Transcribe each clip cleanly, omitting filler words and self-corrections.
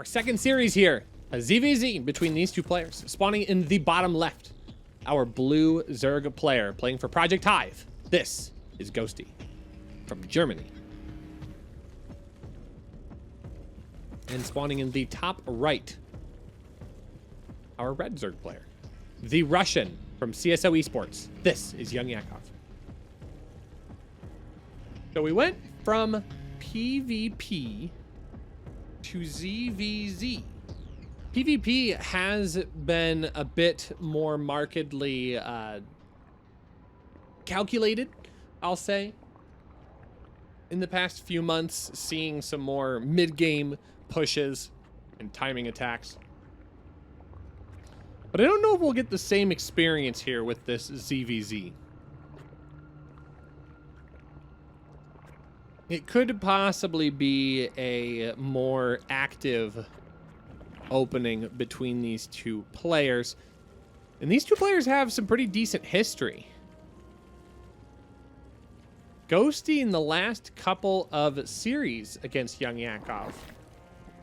Our second series here, a ZVZ between these two players. Spawning in the bottom left, our blue Zerg player playing for Project Hive. This is Ghosti from Germany. And spawning in the top right, our red Zerg player, the Russian from CSO Esports. This is YoungYakov. So we went from PvP to ZVZ. PvP has been a bit more markedly calculated, I'll say, in the past few months, seeing some more mid-game pushes and timing attacks. But I don't know if we'll get the same experience here with this ZVZ. It could possibly be a more active opening between these two players. And these two players have some pretty decent history. Ghosti in the last couple of series against YoungYakov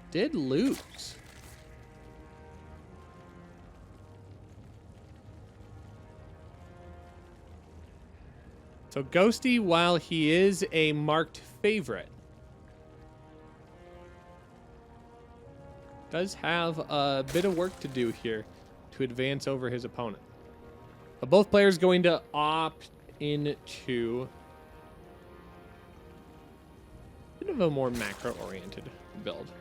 did lose. So Ghosti, while he is a marked favorite, does have a bit of work to do here to advance over his opponent. But both players going to opt into a bit of a more macro-oriented build.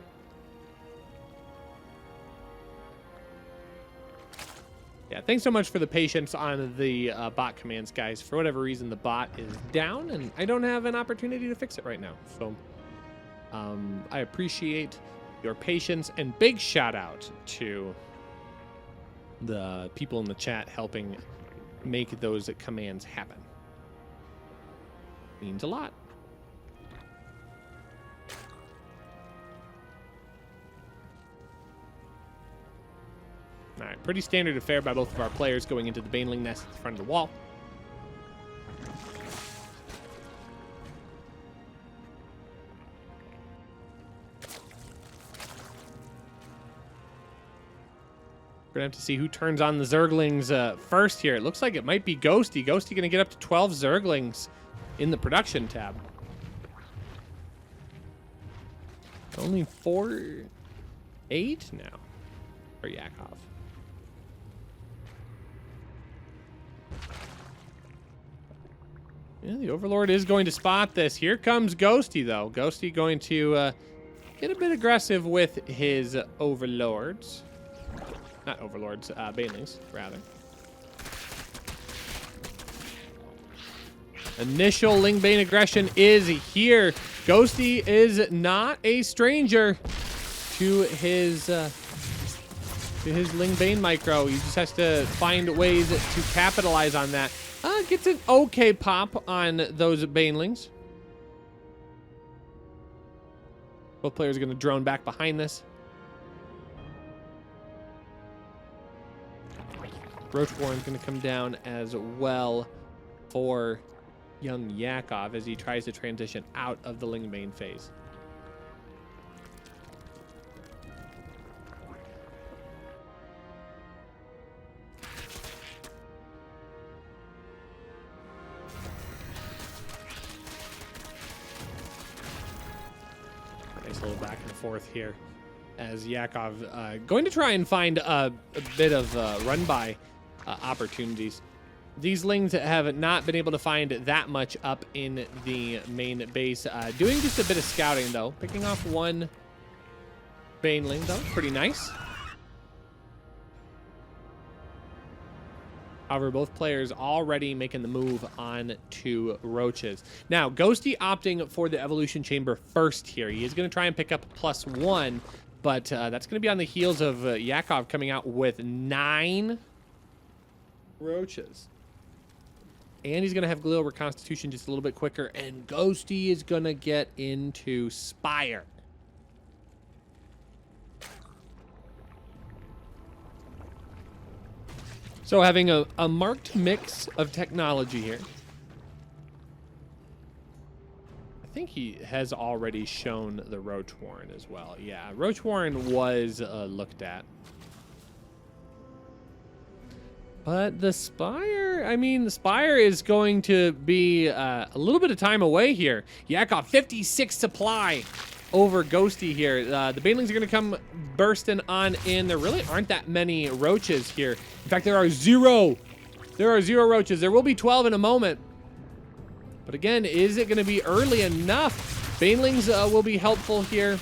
Yeah, thanks so much for the patience on the bot commands, guys. For whatever reason, the bot is down, and I don't have an opportunity to fix it right now. So I appreciate your patience, and big shout out to the people in the chat helping make those commands happen. Means a lot. All right, pretty standard affair by both of our players going into the Baneling nest at the front of the wall. We're gonna have to see who turns on the Zerglings first here. It looks like it might be Ghosti. Ghosti gonna get up to 12 Zerglings in the production tab. Only 8 now for Yakov. Yeah, the Overlord is going to spot this. Here comes Ghosti, though. Ghosti going to get a bit aggressive with his Overlords. Not Overlords, Banelings, rather. Initial Lingbane aggression is here. Ghosti is not a stranger to his Lingbane micro. He just has to find ways to capitalize on that. Gets an okay pop on those Banelings. Both players are going to drone back behind this. Roach Warren's going to come down as well for YoungYakov as he tries to transition out of the Lingbane phase. Nice little back and forth here as Yakov going to try and find a bit of run-by opportunities. These Lings have not been able to find that much up in the main base. Doing just a bit of scouting, though. Picking off one Baneling, though. Pretty nice. However, both players already making the move on to Roaches. Now, Ghosti opting for the Evolution Chamber first here. He is going to try and pick up +1, but that's going to be on the heels of Yakov coming out with 9 Roaches. And he's going to have Glue over Constitution just a little bit quicker, and Ghosti is going to get into Spire. So having a marked mix of technology here. I think he has already shown the Roach Warren as well. Yeah, Roach Warren was looked at. But the Spire, I mean, the Spire is going to be a little bit of time away here. Yakov, 56 supply over Ghosti here. The Banelings are going to come bursting on in. There really aren't that many roaches here. In fact, there are 0. There are 0 roaches. There will be 12 in a moment. But again, is it going to be early enough? Banelings will be helpful here.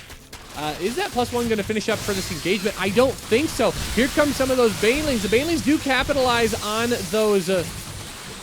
Is that +1 going to finish up for this engagement? I don't think so. Here come some of those Banelings. The Banelings do capitalize on those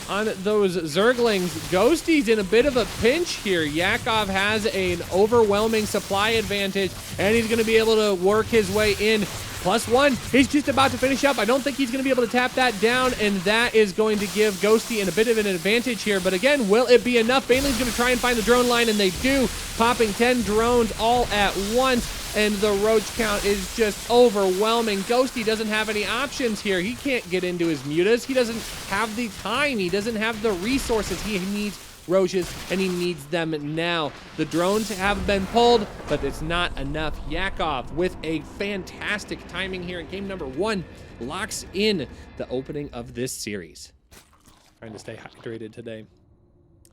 Zerglings. Ghosti's in a bit of a pinch here. Yakov has an overwhelming supply advantage, and he's going to be able to work his way in. +1, he's just about to finish up. I don't think he's going to be able to tap that down, and that is going to give Ghosti a bit of an advantage here. But again, will it be enough? Baneling's going to try and find the drone line, and they do, popping 10 drones all at once, and the roach count is just overwhelming. Ghosti doesn't have any options here. He can't get into his mutas. He doesn't have the time. He doesn't have the resources. He needs roaches, and he needs them now. The drones have been pulled, but it's not enough. Yakov, with a fantastic timing here in game number 1, locks in the opening of this series. Trying to stay hydrated today.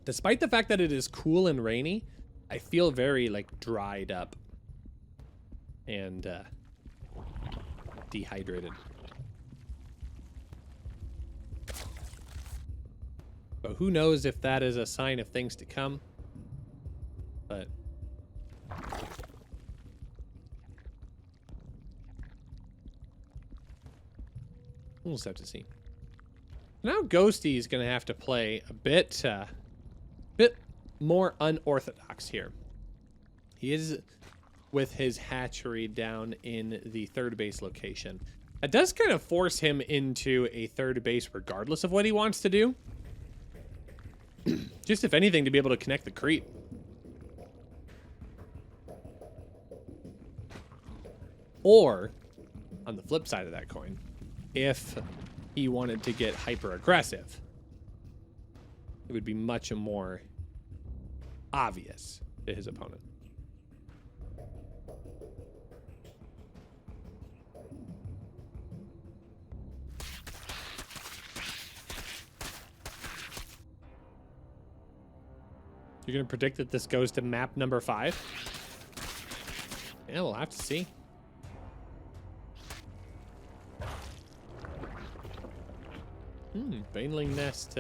Despite the fact that it is cool and rainy, I feel very like dried up and dehydrated. But who knows if that is a sign of things to come. But we'll just have to see. Now Ghosti is going to have to play a bit more unorthodox here. He is with his hatchery down in the third base location. That does kind of force him into a third base regardless of what he wants to do. Just if anything, to be able to connect the creep. Or, on the flip side of that coin, if he wanted to get hyper aggressive, it would be much more obvious to his opponent. You're going to predict that this goes to map number 5? Yeah, we'll have to see. Baneling nest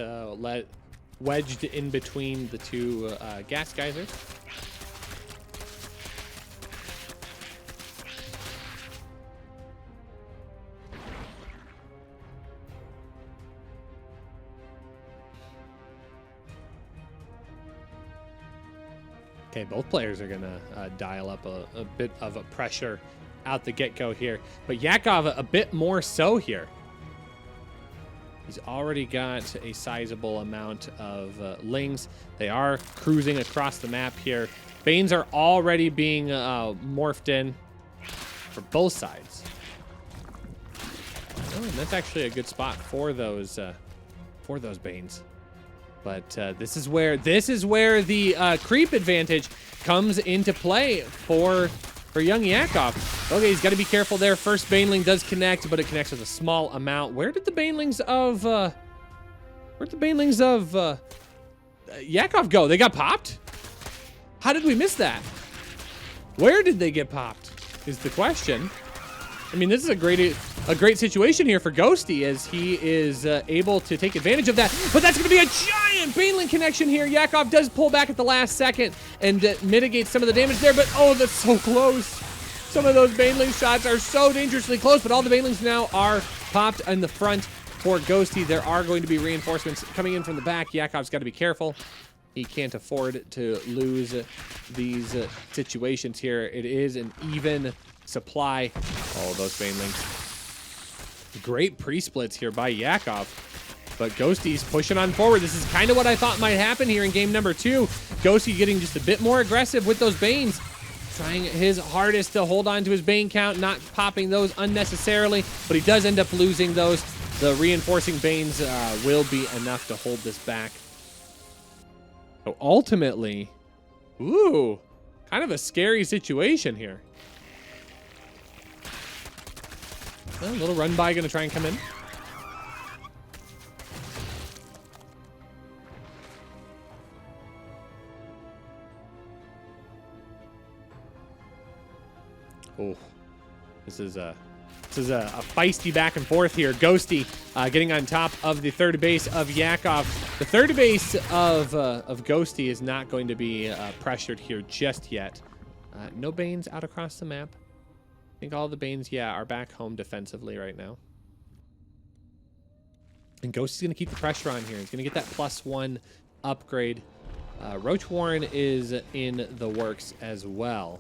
wedged in between the two gas geysers. Okay, both players are going to dial up a bit of a pressure out the get-go here. But Yakov a bit more so here. He's already got a sizable amount of lings. They are cruising across the map here. Banes are already being morphed in for both sides. Oh, and that's actually a good spot for those Banes. But this is where the creep advantage comes into play for YoungYakov. Okay, he's got to be careful there. First Baneling does connect, but it connects with a small amount. Where did the Banelings of Yakov go? They got popped? How did we miss that? Where did they get popped is the question. I mean, this is a great situation here for Ghosti as he is able to take advantage of that. But that's going to be a giant Baneling connection here. Yakov does pull back at the last second and mitigates some of the damage there. But, oh, that's so close. Some of those Baneling shots are so dangerously close. But all the Banelings now are popped in the front for Ghosti. There are going to be reinforcements coming in from the back. Yakov's got to be careful. He can't afford to lose these situations here. It is an even supply. Oh, those Banelings. Great pre-splits here by Yakov. But Ghosti's pushing on forward. This is kind of what I thought might happen here in game number 2. Ghosty getting just a bit more aggressive with those Banes. Trying his hardest to hold on to his Bane count, not popping those unnecessarily. But he does end up losing those. The reinforcing Banes will be enough to hold this back. So ultimately, Ooh, kind of a scary situation here. A little run by gonna try and come in. Oh, this is a feisty back and forth here. Ghosti getting on top of the third base of Yakov. The third base of Ghosti is not going to be pressured here just yet. No Banes out across the map. I think all the Banes, yeah, are back home defensively right now. And Ghosti's going to keep the pressure on here. He's going to get that +1 upgrade. Roach Warren is in the works as well.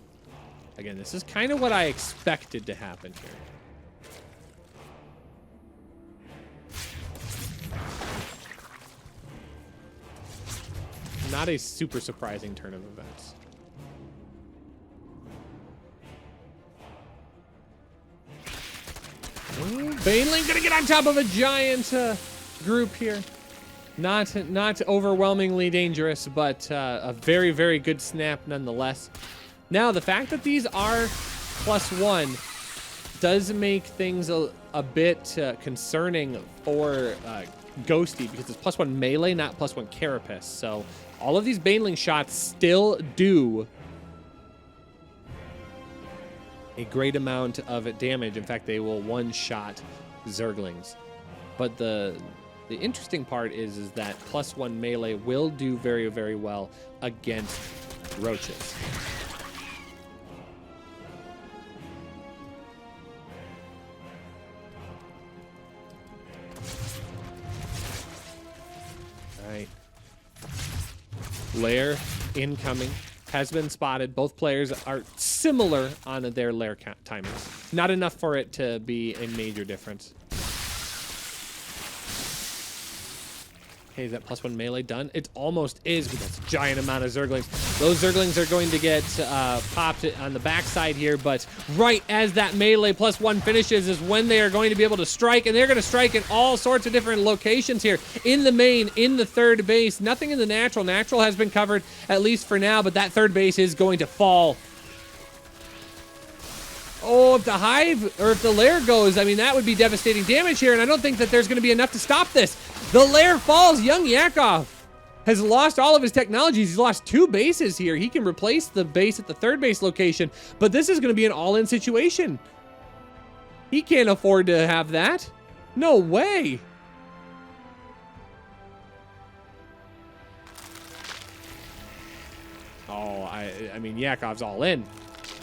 Again, this is kind of what I expected to happen here. Not a super surprising turn of events. Baneling gonna get on top of a giant group here. Not overwhelmingly dangerous, but a very, very good snap nonetheless. Now, the fact that these are +1 does make things a bit concerning for Ghosti, because it's +1 melee, not +1 carapace. So all of these Baneling shots still do a great amount of damage. In fact, they will one-shot Zerglings. But the interesting part is that +1 melee will do very, very well against roaches. Lair incoming has been spotted. Both players are similar on their lair timings. Not enough for it to be a major difference. Okay, is that +1 melee done? It almost is, but that's a giant amount of Zerglings. Those Zerglings are going to get popped on the backside here, but right as that melee +1 finishes is when they are going to be able to strike, and they're going to strike in all sorts of different locations here. In the main, in the third base, nothing in the natural. Natural has been covered, at least for now, but that third base is going to fall. Oh, if the hive, or if the lair goes, I mean, that would be devastating damage here, and I don't think that there's going to be enough to stop this. The lair falls. YoungYakov has lost all of his technologies. He's lost 2 bases here. He can replace the base at the third base location, but this is going to be an all-in situation. He can't afford to have that. No way. Oh, I mean, Yakov's all in.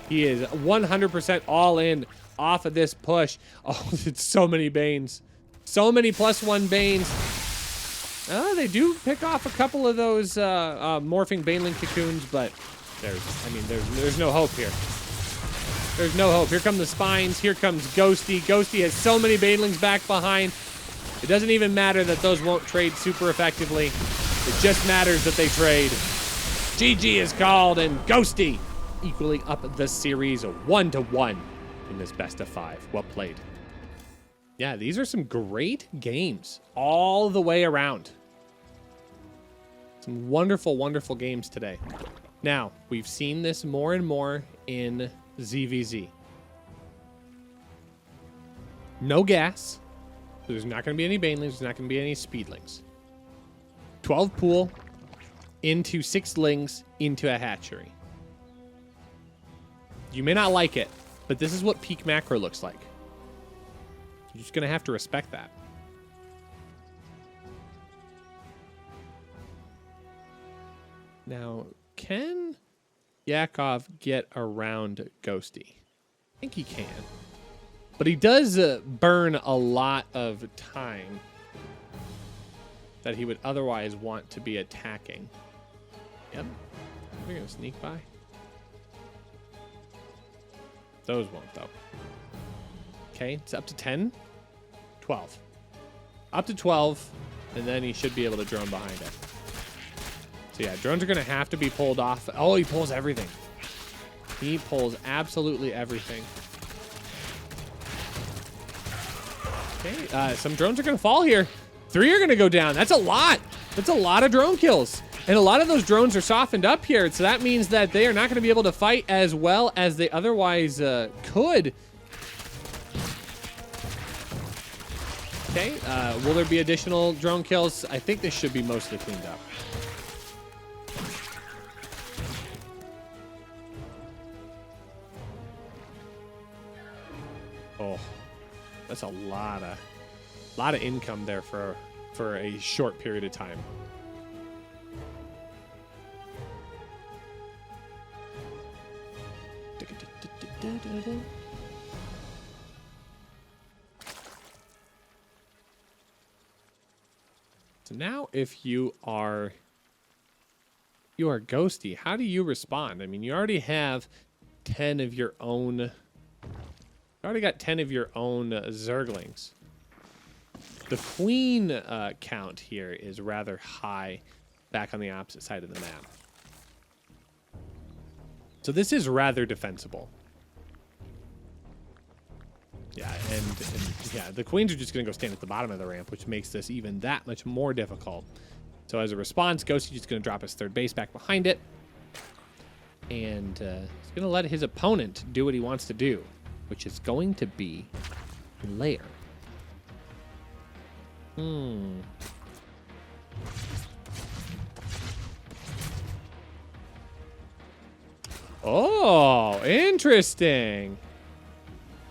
He is 100% all in off of this push. Oh, it's so many Banes. So many +1 Banes. They do pick off a couple of those morphing Baneling cocoons, but there's no hope here. There's no hope. Here come the spines. Here comes Ghosti. Ghosti has so many Banelings back behind. It doesn't even matter that those won't trade super effectively. It just matters that they trade. GG is called, and Ghosti equaling up the series 1-1 in this best of 5. Well played. Yeah, these are some great games all the way around. Some wonderful, wonderful games today. Now, we've seen this more and more in ZVZ. No gas. So there's not going to be any Banelings. There's not going to be any Speedlings. 12 pool into 6 Lings into a hatchery. You may not like it, but this is what peak macro looks like. You're just going to have to respect that. Now, can Yakov get around Ghosti? I think he can. But he does burn a lot of time that he would otherwise want to be attacking. Yep. We're going to sneak by. Those won't, though. Okay, it's up to 10. 12. Up to 12, and then he should be able to drone behind it. So yeah, drones are going to have to be pulled off. Oh, he pulls everything. He pulls absolutely everything. Okay, some drones are going to fall here. 3 are going to go down. That's a lot. That's a lot of drone kills. And a lot of those drones are softened up here, so that means that they are not going to be able to fight as well as they otherwise could. Okay, will there be additional drone kills? I think this should be mostly cleaned up. Oh, that's a lot of income there for a short period of time. So now if you are Ghosty, how do you respond? I mean, you already have 10 of your own. You already got 10 of your own Zerglings. The queen count here is rather high back on the opposite side of the map. So this is rather defensible. Yeah, and yeah, the queens are just going to go stand at the bottom of the ramp, which makes this even that much more difficult. So as a response, Ghosty's just going to drop his third base back behind it. And he's going to let his opponent do what he wants to do, which is going to be lair. Oh, interesting.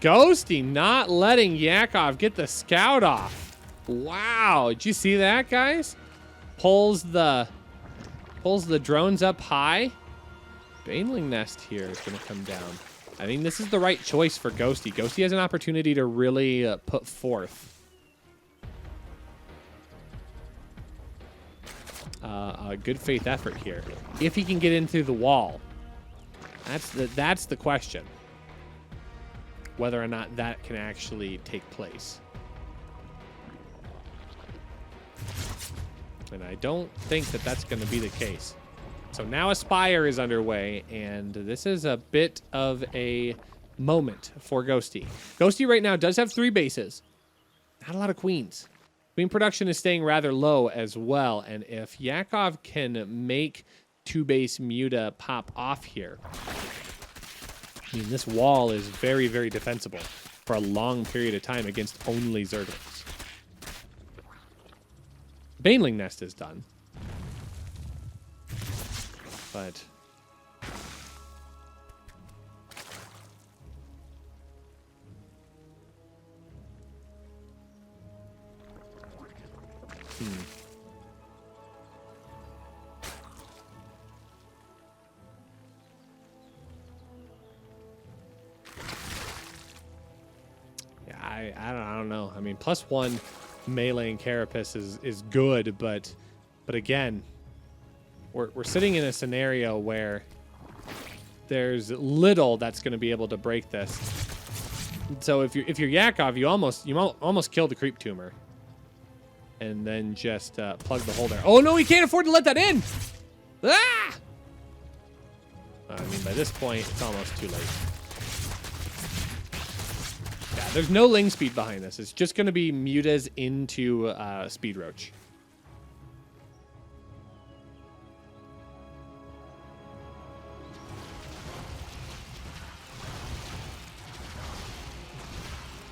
Ghosty not letting Yakov get the scout off. Wow, did you see that, guys? Pulls the drones up high. Baneling Nest here is going to come down. I think this is the right choice for Ghosty. Ghosty has an opportunity to really put forth a good faith effort here. If he can get in through the wall, that's the question. Whether or not that can actually take place. And I don't think that that's going to be the case. So now Aspire is underway, and this is a bit of a moment for Ghosty. Ghosty right now does have 3 bases. Not a lot of queens. Queen production is staying rather low as well, and if Yakov can make 2-base Muta pop off here, I mean, this wall is very, very defensible for a long period of time against only Zerglings. Baneling Nest is done. But yeah, I don't know. I mean, +1 melee and carapace is good, but again, we're sitting in a scenario where there's little that's going to be able to break this. So if you're Yakov, you almost kill the creep tumor, and then just plug the hole there. Oh no, he can't afford to let that in. Ah! I mean, by this point, it's almost too late. Yeah, there's no Ling speed behind this. It's just going to be Mutas into Speed Roach.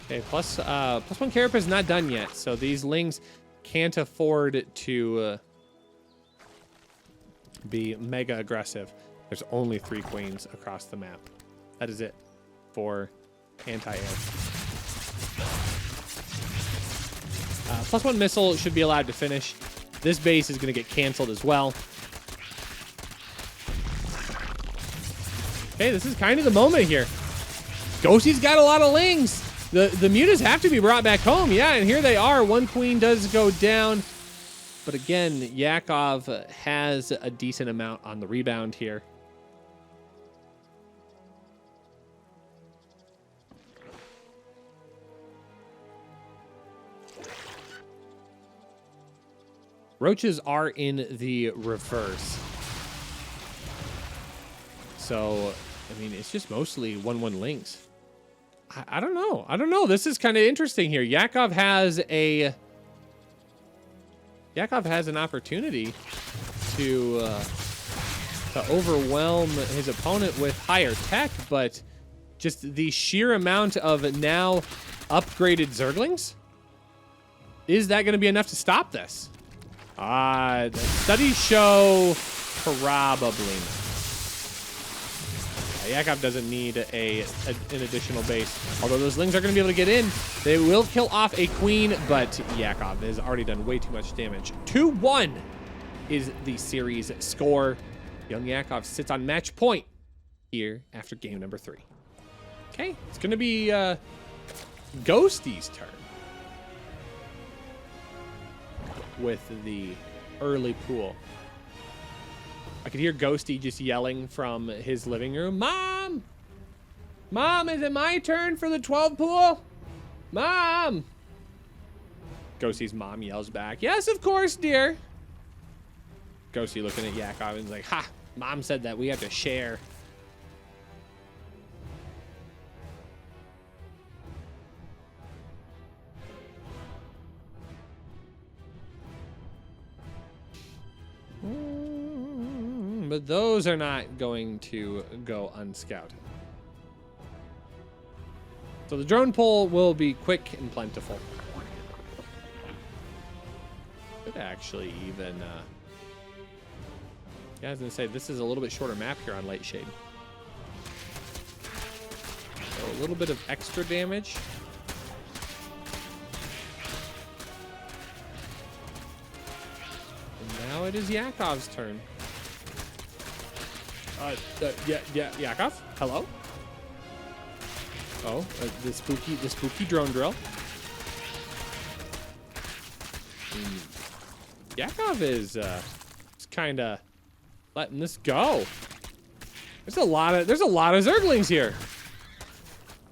Okay, +1 carapace is not done yet, so these Lings can't afford to be mega aggressive. There's only 3 queens across the map. That is it for anti-air. +1 missile should be allowed to finish. This base is going to get canceled as well. Okay, this is kind of the moment here. Ghosty's got a lot of Lings. The Mutas have to be brought back home. Yeah, and here they are. 1 queen does go down. But again, Yakov has a decent amount on the rebound here. Roaches are in the reverse. So, I mean, it's just mostly 1/1 Lings. I don't know. I don't know. This is kind of interesting here. Yakov has an opportunity to overwhelm his opponent with higher tech, but just the sheer amount of now upgraded Zerglings, is that going to be enough to stop this? The studies show probably not. Yakov doesn't need an additional base. Although those Lings are going to be able to get in. They will kill off a queen, but Yakov has already done way too much damage. 2-1 is the series score. YoungYakov sits on match point here after game number 3. Okay, it's going to be Ghosti's turn with the early pool. I could hear Ghosti just yelling from his living room. Mom! Mom, is it my turn for the 12 pool? Mom! Ghosti's mom yells back, yes, of course, dear. Ghosti looking at Yakov and is like, ha! Mom said that we have to share. But those are not going to go unscouted. So the drone pull will be quick and plentiful. Could actually even... yeah, I was going to say, this is a little bit shorter map here on Light Shade. So a little bit of extra damage. And now it is Yakov's turn. Yakov? Hello? Oh, the spooky drone drill. Yakov is kind of letting this go. There's a lot of Zerglings here.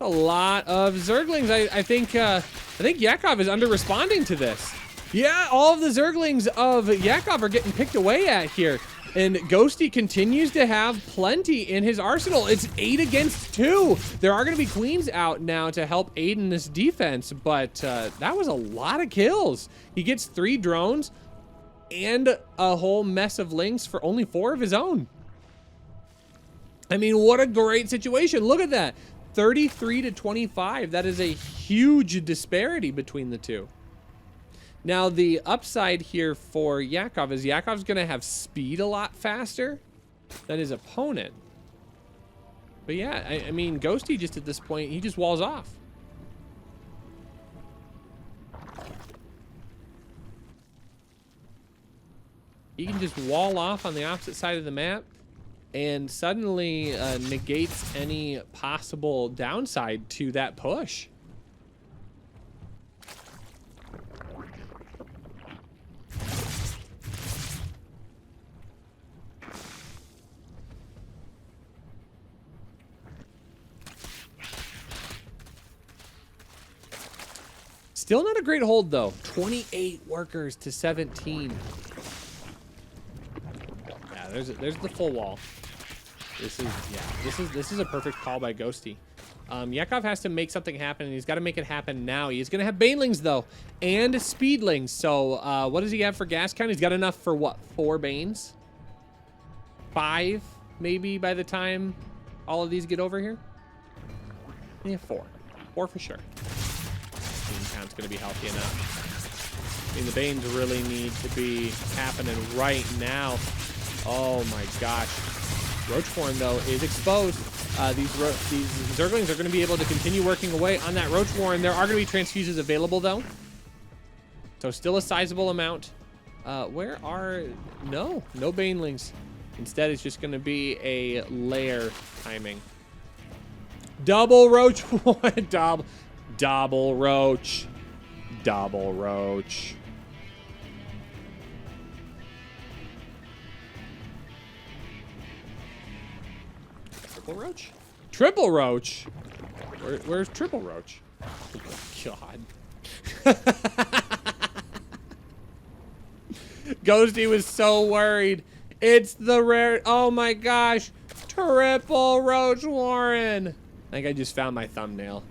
A lot of Zerglings. I think Yakov is under responding to this. Yeah, all of the Zerglings of Yakov are getting picked away at here. And Ghosti continues to have plenty in his arsenal. It's 8 against 2. There are going to be queens out now to help aid in this defense, but that was a lot of kills. He gets 3 drones and a whole mess of Lings for only 4 of his own. I mean, what a great situation. Look at that. 33 to 25. That is a huge disparity between the two. Now, the upside here for Yakov is Yakov's going to have speed a lot faster than his opponent. But yeah, I mean, Ghosti just at this point, he just walls off. He can just wall off on the opposite side of the map and suddenly negates any possible downside to that push. Still not a great hold though. 28 workers to 17. Yeah, there's the full wall. This is a perfect call by Ghosti. Yakov has to make something happen, and he's got to make it happen now. He's gonna have Banelings though, and Speedlings. So what does he have for gas count? He's got enough for what? 4 Banes? 5 maybe by the time all of these get over here. Yeah, 4 for sure. Count's going to be healthy enough. I mean, the Banes really need to be happening right now. Oh my gosh. Roachform, though, is exposed. These Zerglings are going to be able to continue working away on that Roachform. There are going to be transfuses available, though. So still a sizable amount. No Banelings. Instead, it's just going to be a lair timing. Double Roachform. Double Roach. Double Roach. Triple Roach? Triple Roach? Where's Triple Roach? Oh, God. Ghosti was so worried. It's the rare... Oh, my gosh. Triple Roach Warren. I think I just found my thumbnail.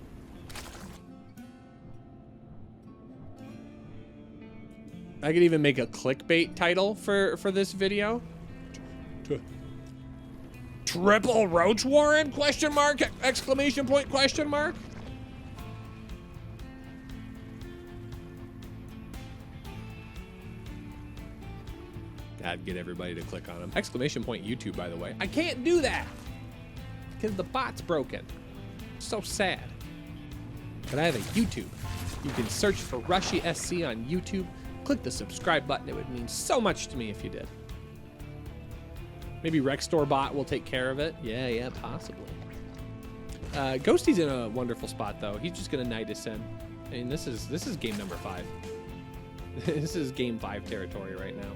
I could even make a clickbait title for this video. Triple roach warren? Question mark? Exclamation point? Question mark? I'd get everybody to click on them. Exclamation point YouTube, by the way. I can't do that because the bot's broken. So sad. But I have a YouTube. You can search for Rushi SC on YouTube. Click the subscribe button. It would mean so much to me if you did. Maybe Rexstore bot will take care of it. Yeah, possibly. Ghosti's in a wonderful spot though. He's just gonna knight us in. I mean, this is game number 5. This is game 5 territory right now.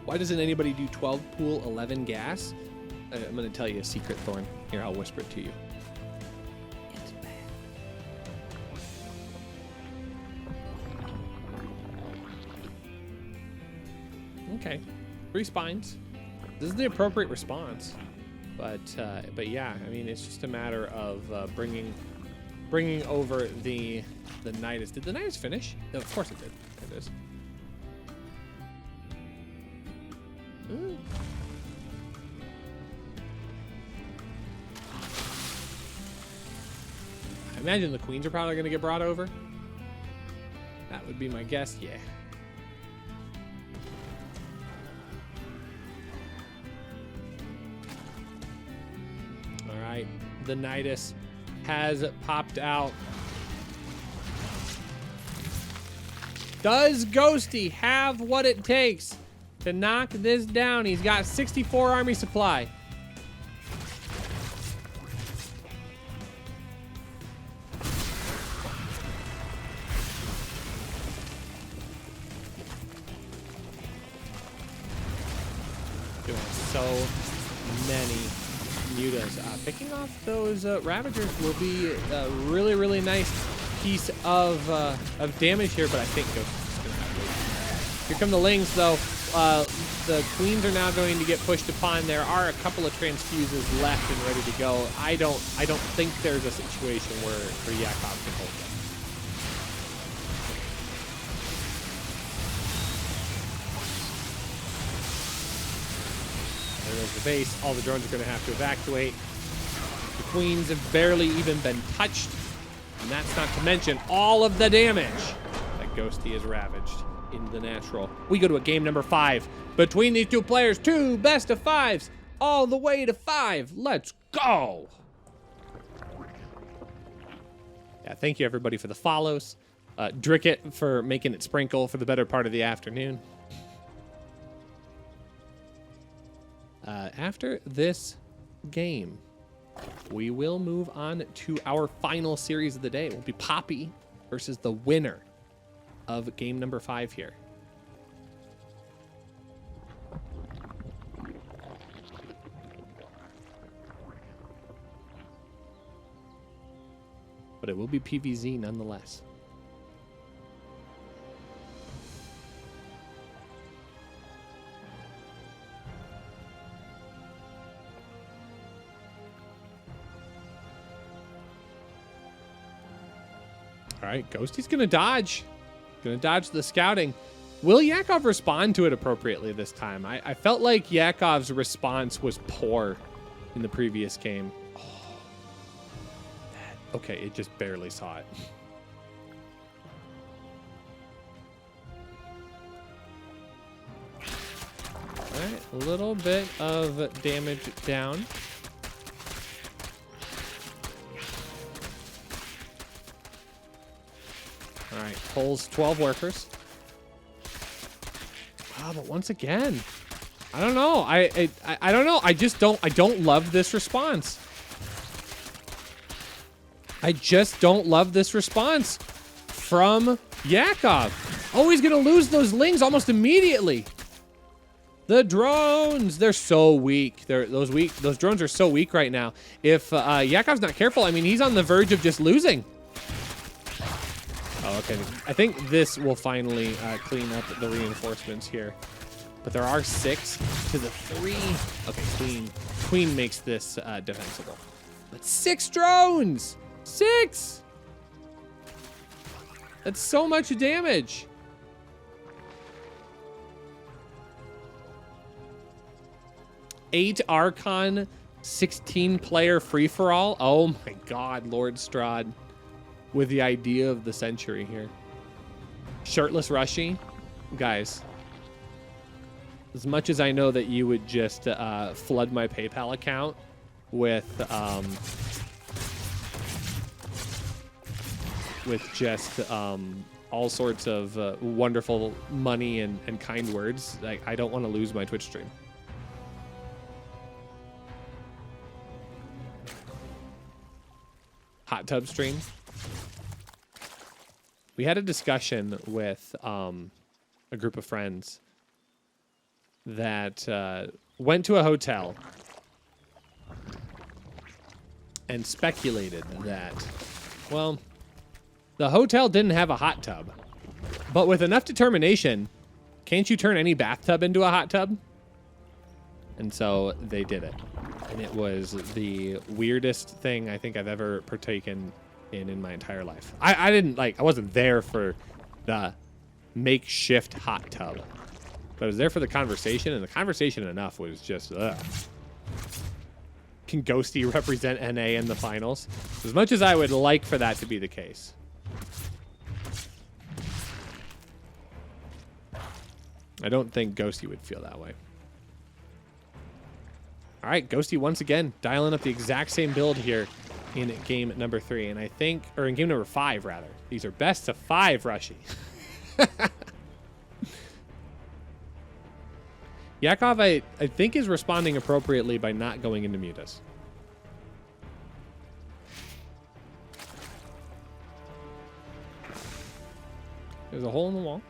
Why doesn't anybody do 12 pool, 11 gas? I'm gonna tell you a secret, Thorn. Here, I'll whisper it to you. It's bad. Okay, 3 spines. This is the appropriate response, but yeah, I mean, it's just a matter of bringing over the Nidus. Did the Nidus finish? No, of course it did. There it is. Ooh. I imagine the queens are probably going to get brought over. That would be my guess. Yeah. All right. The Nidus has popped out. Does Ghosti have what it takes to knock this down? He's got 64 army supply. Doing so many mutas. Picking off those Ravagers will be a really, really nice piece of damage here, but I think Ghosti's just gonna have to wait. Here come the Lings, though. The queens are now going to get pushed upon. There are a couple of transfuses left and ready to go. I don't think there's a situation where Yakov can hold them. There's the base. All the drones are going to have to evacuate. The queens have barely even been touched, and that's not to mention all of the damage that Ghosti has ravaged in the natural. We go to a game number 5 between these two players. 2 best of 5s all the way to 5. Let's go. Yeah, thank you everybody for the follows. Dricket for making it sprinkle for the better part of the afternoon. After this game, we will move on to our final series of the day. It will be Poppy versus the winner of game number 5 here. But it will be PVZ nonetheless. All right, Ghosti's gonna dodge. Gonna dodge the scouting. Will Yakov respond to it appropriately this time? I felt like Yakov's response was poor in the previous game. Oh, okay, it just barely saw it. All right, a little bit of damage down. All right, pulls 12 workers. Wow, but once again, I don't know. I don't know. I don't love this response. I just don't love this response from Yakov. Oh, he's gonna lose those Lings almost immediately. The drones, they're so weak. Those drones are so weak right now. If Yakov's not careful, I mean, he's on the verge of just losing. Oh, okay. I think this will finally clean up the reinforcements here. But there are 6 to the 3. Okay, Queen makes this defensible. But 6 drones! 6! That's so much damage. Eight Archon, 16-player free-for-all. Oh my God, Lord Strahd with the idea of the century here. Shirtless Rushi. Guys, as much as I know that you would just flood my PayPal account with just all sorts of wonderful money and kind words, like, I don't want to lose my Twitch stream. Hot tub stream. We had a discussion with a group of friends that went to a hotel and speculated that, well, the hotel didn't have a hot tub, but with enough determination, can't you turn any bathtub into a hot tub? And so they did it. And it was the weirdest thing I think I've ever partaken in my entire life. I wasn't there for the makeshift hot tub, but I was there for the conversation, and the conversation enough was just, ugh. Can Ghosti represent NA in the finals? As much as I would like for that to be the case. I don't think Ghosti would feel that way. All right, Ghosti once again dialing up the exact same build here in game number 3. And I think, or in game number 5, rather. These are best of 5 Rushi. Yakov, I think, is responding appropriately by not going into mutas. There's a hole in the wall.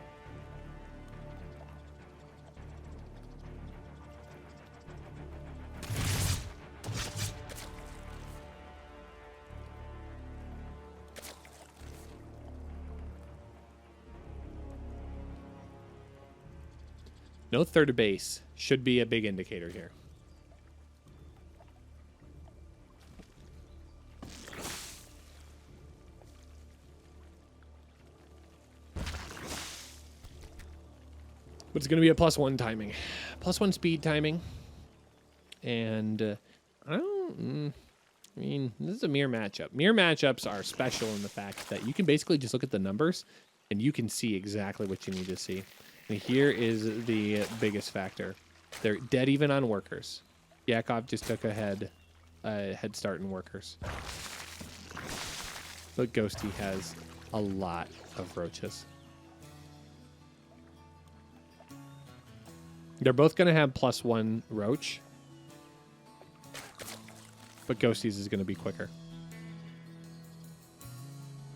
No third base should be a big indicator here. But it's going to be a +1 timing. +1 speed timing. And I mean, this is a mirror matchup. Mirror matchups are special in the fact that you can basically just look at the numbers and you can see exactly what you need to see. And here is the biggest factor. They're dead even on workers. Yakov just took a head start in workers. But Ghosti has a lot of roaches. They're both going to have +1 roach. But Ghosti's is going to be quicker.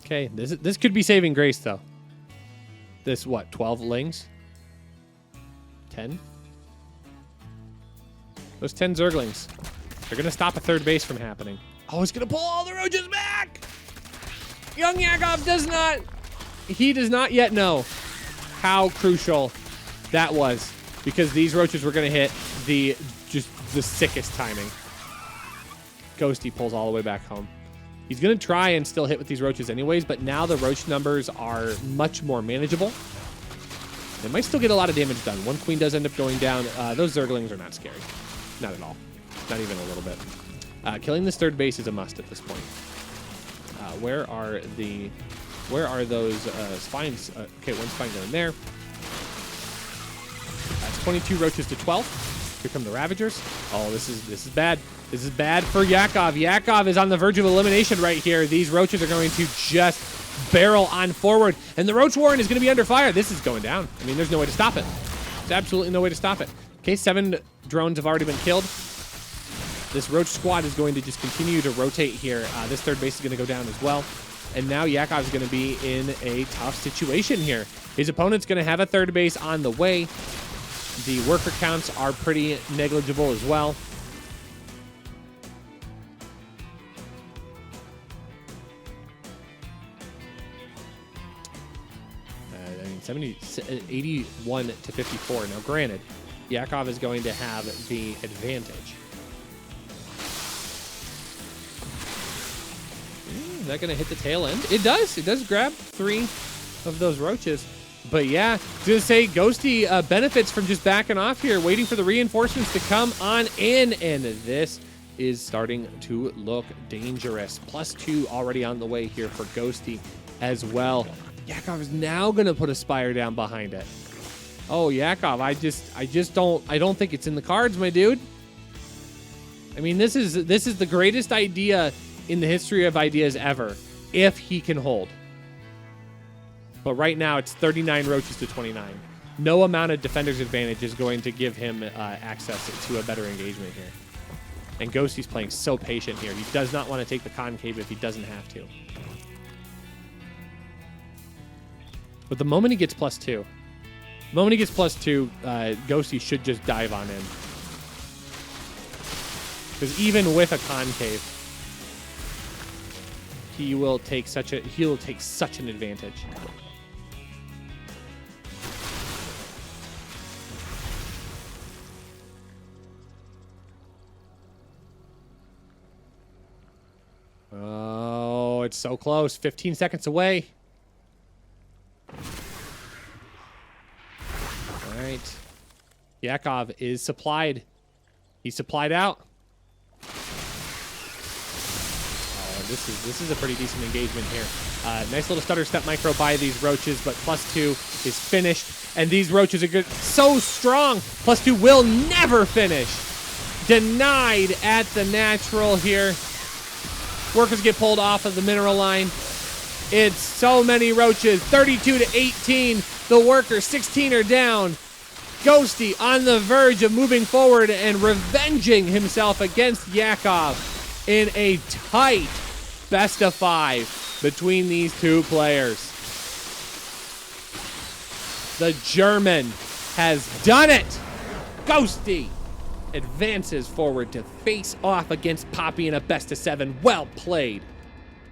Okay, this could be saving grace, though. This, what, 12 lings? 10? Those 10 zerglings. They're going to stop a third base from happening. Oh, it's going to pull all the roaches back! YoungYakov does not... He does not yet know how crucial that was. Because these roaches were going to hit the sickest timing. Ghosti pulls all the way back home. He's going to try and still hit with these roaches anyways, but now the roach numbers are much more manageable. They might still get a lot of damage done. One queen does end up going down. Those zerglings are not scary. Not at all. Not even a little bit. Killing this third base is a must at this point. Where are those spines? Okay, one spine going there. That's 22 roaches to 12. Here come the Ravagers. Oh, this is bad. This is bad for Yakov. Yakov is on the verge of elimination right here. These roaches are going to just barrel on forward. And the Roach Warren is going to be under fire. This is going down. I mean, there's no way to stop it. There's absolutely no way to stop it. Okay, 7 drones have already been killed. This Roach squad is going to just continue to rotate here. This third base is going to go down as well. And now Yakov is going to be in a tough situation here. His opponent's going to have a third base on the way. The worker counts are pretty negligible as well. I mean, 81 to 54. Now, granted, Yakov is going to have the advantage. Is that going to hit the tail end? It does. It does grab 3. of those roaches. But yeah, to say Ghosty benefits from just backing off here, waiting for the reinforcements to come on in, and this is starting to look dangerous. +2 already on the way here for Ghosty as well. Yakov is now gonna put a Spire down behind it. Oh, Yakov, I don't think it's in the cards, my dude. I mean, this is the greatest idea in the history of ideas ever, if he can hold. But right now, it's 39 roaches to 29. No amount of defender's advantage is going to give him access to a better engagement here. And Ghosty's playing so patient here. He does not want to take the concave if he doesn't have to. But the moment he gets +2, Ghosty should just dive on in. Because even with a concave, he will take such an advantage. Oh, it's so close. 15 seconds away. All right. Yakov is supplied. He's supplied out. Oh, this is a pretty decent engagement here. Nice little stutter step micro by these roaches, but +2 is finished. And these roaches are good. So strong. +2 will never finish. Denied at the natural here. Workers get pulled off of the mineral line. It's so many roaches. 32 to 18. The workers, 16 are down. Ghosty on the verge of moving forward and revenging himself against Yakov in a tight best of 5 between these two players. The German has done it. Ghosty advances forward to face off against Poppy in a best of 7. Well played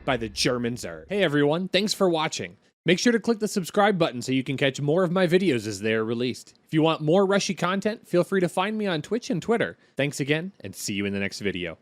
by the German Zerg. Hey everyone, thanks for watching. Make sure to click the subscribe button so you can catch more of my videos as they are released. If you want more Rushi content, feel free to find me on Twitch and Twitter. Thanks again, and see you in the next video.